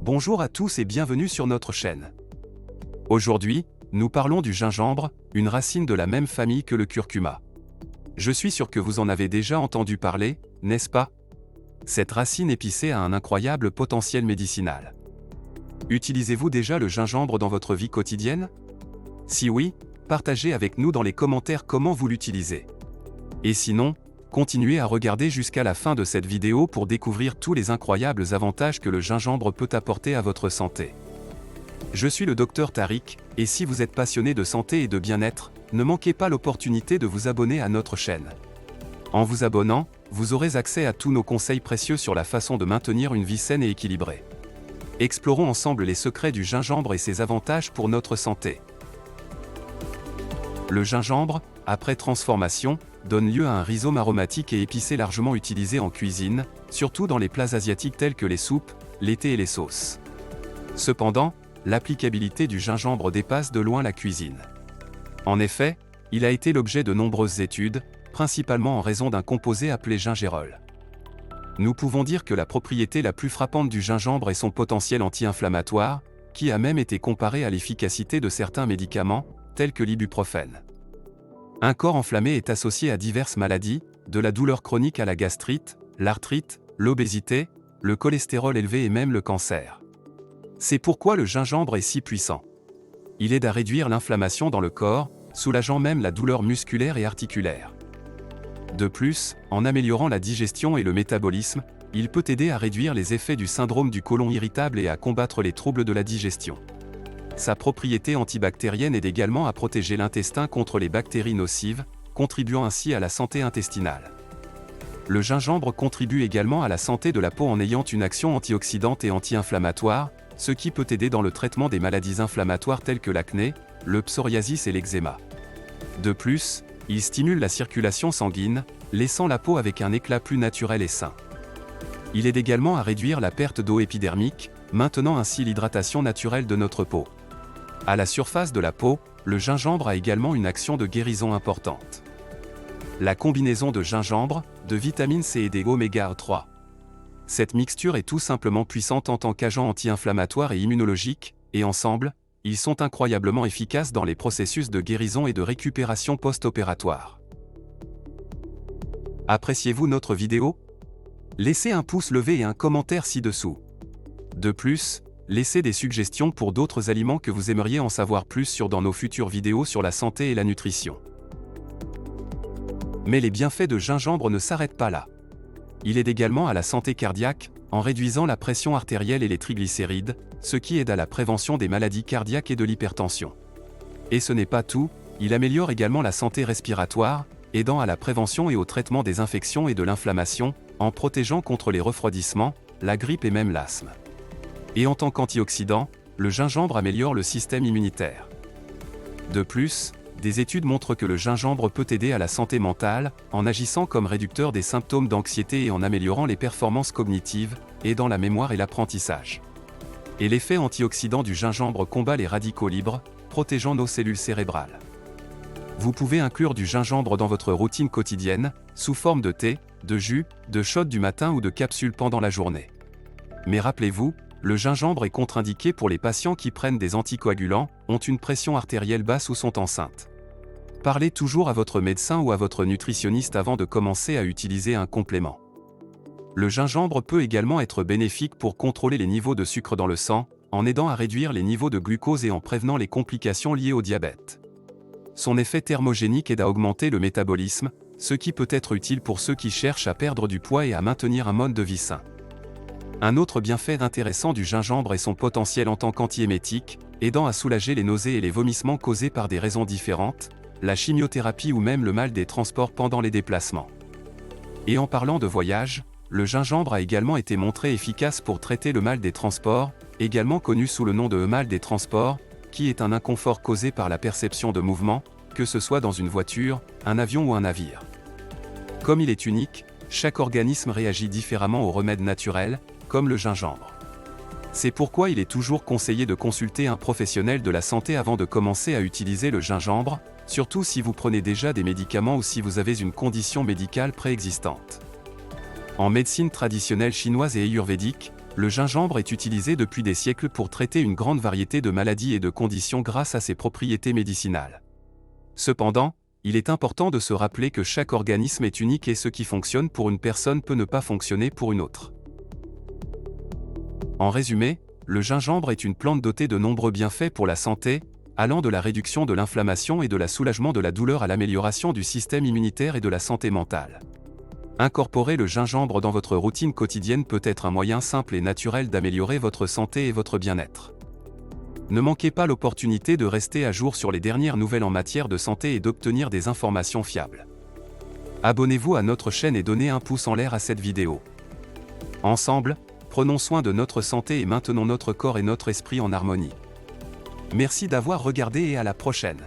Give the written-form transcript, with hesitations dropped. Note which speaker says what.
Speaker 1: Bonjour à tous et bienvenue sur notre chaîne. Aujourd'hui, nous parlons du gingembre, une racine de la même famille que le curcuma. Je suis sûr que vous en avez déjà entendu parler, n'est-ce pas? Cette racine épicée a un incroyable potentiel médicinal. Utilisez-vous déjà le gingembre dans votre vie quotidienne? Si oui, partagez avec nous dans les commentaires comment vous l'utilisez. Et sinon, continuez à regarder jusqu'à la fin de cette vidéo pour découvrir tous les incroyables avantages que le gingembre peut apporter à votre santé. Je suis le Dr Tariq, et si vous êtes passionné de santé et de bien-être, ne manquez pas l'opportunité de vous abonner à notre chaîne. En vous abonnant, vous aurez accès à tous nos conseils précieux sur la façon de maintenir une vie saine et équilibrée. Explorons ensemble les secrets du gingembre et ses avantages pour notre santé. Le gingembre, après transformation, donne lieu à un rhizome aromatique et épicé largement utilisé en cuisine, surtout dans les plats asiatiques tels que les soupes, les thés et les sauces. Cependant, l'applicabilité du gingembre dépasse de loin la cuisine. En effet, il a été l'objet de nombreuses études, principalement en raison d'un composé appelé gingérol. Nous pouvons dire que la propriété la plus frappante du gingembre est son potentiel anti-inflammatoire, qui a même été comparé à l'efficacité de certains médicaments, tels que l'ibuprofène. Un corps enflammé est associé à diverses maladies, de la douleur chronique à la gastrite, l'arthrite, l'obésité, le cholestérol élevé et même le cancer. C'est pourquoi le gingembre est si puissant. Il aide à réduire l'inflammation dans le corps, soulageant même la douleur musculaire et articulaire. De plus, en améliorant la digestion et le métabolisme, il peut aider à réduire les effets du syndrome du côlon irritable et à combattre les troubles de la digestion. Sa propriété antibactérienne aide également à protéger l'intestin contre les bactéries nocives, contribuant ainsi à la santé intestinale. Le gingembre contribue également à la santé de la peau en ayant une action antioxydante et anti-inflammatoire, ce qui peut aider dans le traitement des maladies inflammatoires telles que l'acné, le psoriasis et l'eczéma. De plus, il stimule la circulation sanguine, laissant la peau avec un éclat plus naturel et sain. Il aide également à réduire la perte d'eau épidermique, maintenant ainsi l'hydratation naturelle de notre peau. À la surface de la peau, le gingembre a également une action de guérison importante. La combinaison de gingembre, de vitamine C et des oméga 3. Cette mixture est tout simplement puissante en tant qu'agent anti-inflammatoire et immunologique, et ensemble, ils sont incroyablement efficaces dans les processus de guérison et de récupération post-opératoire. Appréciez-vous notre vidéo? Laissez un pouce levé et un commentaire ci-dessous. De plus, laissez des suggestions pour d'autres aliments que vous aimeriez en savoir plus sur dans nos futures vidéos sur la santé et la nutrition. Mais les bienfaits de gingembre ne s'arrêtent pas là. Il aide également à la santé cardiaque, en réduisant la pression artérielle et les triglycérides, ce qui aide à la prévention des maladies cardiaques et de l'hypertension. Et ce n'est pas tout, il améliore également la santé respiratoire, aidant à la prévention et au traitement des infections et de l'inflammation, en protégeant contre les refroidissements, la grippe et même l'asthme. Et en tant qu'antioxydant, le gingembre améliore le système immunitaire. De plus, des études montrent que le gingembre peut aider à la santé mentale, en agissant comme réducteur des symptômes d'anxiété et en améliorant les performances cognitives, aidant la mémoire et l'apprentissage. Et l'effet antioxydant du gingembre combat les radicaux libres, protégeant nos cellules cérébrales. Vous pouvez inclure du gingembre dans votre routine quotidienne, sous forme de thé, de jus, de shot du matin ou de capsules pendant la journée. Mais rappelez-vous, le gingembre est contre-indiqué pour les patients qui prennent des anticoagulants, ont une pression artérielle basse ou sont enceintes. Parlez toujours à votre médecin ou à votre nutritionniste avant de commencer à utiliser un complément. Le gingembre peut également être bénéfique pour contrôler les niveaux de sucre dans le sang, en aidant à réduire les niveaux de glucose et en prévenant les complications liées au diabète. Son effet thermogénique aide à augmenter le métabolisme, ce qui peut être utile pour ceux qui cherchent à perdre du poids et à maintenir un mode de vie sain. Un autre bienfait intéressant du gingembre est son potentiel en tant qu'antiémétique, aidant à soulager les nausées et les vomissements causés par des raisons différentes, la chimiothérapie ou même le mal des transports pendant les déplacements. Et en parlant de voyage, le gingembre a également été montré efficace pour traiter le mal des transports, également connu sous le nom de mal des transports, qui est un inconfort causé par la perception de mouvement, que ce soit dans une voiture, un avion ou un navire. Comme il est unique, chaque organisme réagit différemment aux remèdes naturels, comme le gingembre. C'est pourquoi il est toujours conseillé de consulter un professionnel de la santé avant de commencer à utiliser le gingembre, surtout si vous prenez déjà des médicaments ou si vous avez une condition médicale préexistante. En médecine traditionnelle chinoise et ayurvédique, Le gingembre est utilisé depuis des siècles pour traiter une grande variété de maladies et de conditions grâce à ses propriétés médicinales. Cependant, il est important de se rappeler que chaque organisme est unique et ce qui fonctionne pour une personne peut ne pas fonctionner pour une autre. En résumé, le gingembre est une plante dotée de nombreux bienfaits pour la santé, allant de la réduction de l'inflammation et de la soulagement de la douleur à l'amélioration du système immunitaire et de la santé mentale. Incorporer le gingembre dans votre routine quotidienne peut être un moyen simple et naturel d'améliorer votre santé et votre bien-être. Ne manquez pas l'opportunité de rester à jour sur les dernières nouvelles en matière de santé et d'obtenir des informations fiables. Abonnez-vous à notre chaîne et donnez un pouce en l'air à cette vidéo. Ensemble, prenons soin de notre santé et maintenons notre corps et notre esprit en harmonie. Merci d'avoir regardé et à la prochaine.